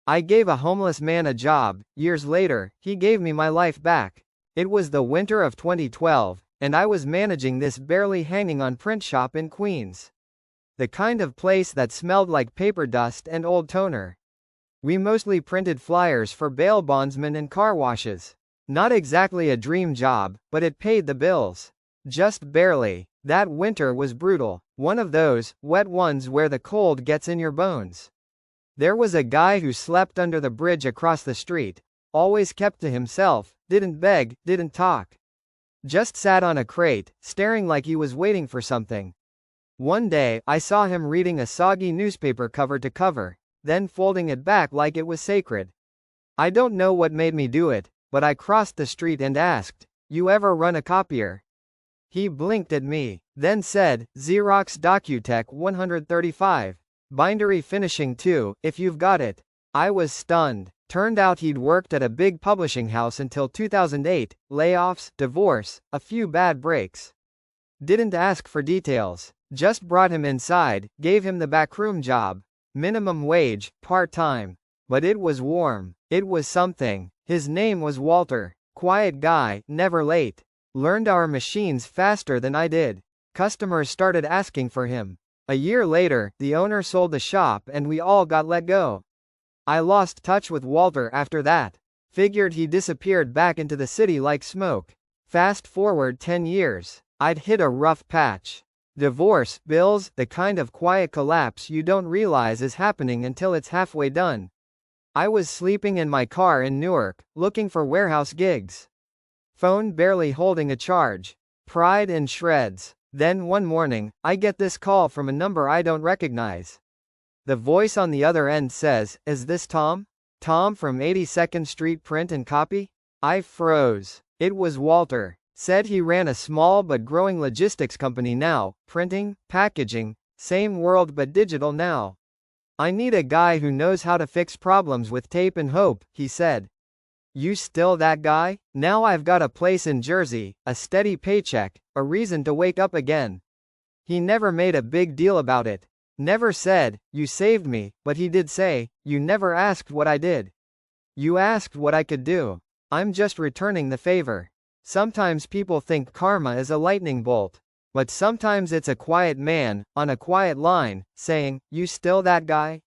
I gave a homeless man a job. Years later, he gave me my life back. It was the winter of 2012, and I was managing this barely hanging on print shop in Queens. The kind of place that smelled like paper dust and old toner. We mostly printed flyers for bail bondsmen and car washes. Not exactly a dream job, but it paid the bills. Just barely. That winter was brutal. One of those wet ones where the cold gets in your bones. There was a guy who slept under the bridge across the street, always kept to himself, didn't beg, didn't talk. Just sat on a crate, staring like he was waiting for something. One day, I saw him reading a soggy newspaper cover to cover, then folding it back like it was sacred. I don't know what made me do it, but I crossed the street and asked, "You ever run a copier?" He blinked at me, then said, "Xerox DocuTech 135. Bindery finishing too, if you've got it." I was stunned. Turned out he'd worked at a big publishing house until 2008, layoffs, divorce, a few bad breaks. Didn't ask for details. Just brought him inside, gave him the backroom job. Minimum wage, part-time. But it was warm. It was something. His name was Walter. Quiet guy, never late. Learned our machines faster than I did. Customers started asking for him. A year later, the owner sold the shop and we all got let go. I lost touch with Walter after that. Figured he disappeared back into the city like smoke. Fast forward 10 years. I'd hit a rough patch. Divorce, bills, the kind of quiet collapse you don't realize is happening until it's halfway done. I was sleeping in my car in Newark, looking for warehouse gigs. Phone barely holding a charge. Pride in shreds. Then one morning, I get this call from a number I don't recognize. The voice on the other end says, "Is this Tom? Tom from 82nd Street Print and Copy?" I froze. It was Walter. Said he ran a small but growing logistics company now, printing, packaging, same world but digital now. "I need a guy who knows how to fix problems with tape and hope," he said. "You still that guy? Now I've got a place in Jersey, a steady paycheck, a reason to wake up again." He never made a big deal about it. Never said, "You saved me," but he did say, "You never asked what I did. You asked what I could do. I'm just returning the favor." Sometimes people think karma is a lightning bolt. But sometimes it's a quiet man, on a quiet line, saying, "You still that guy?"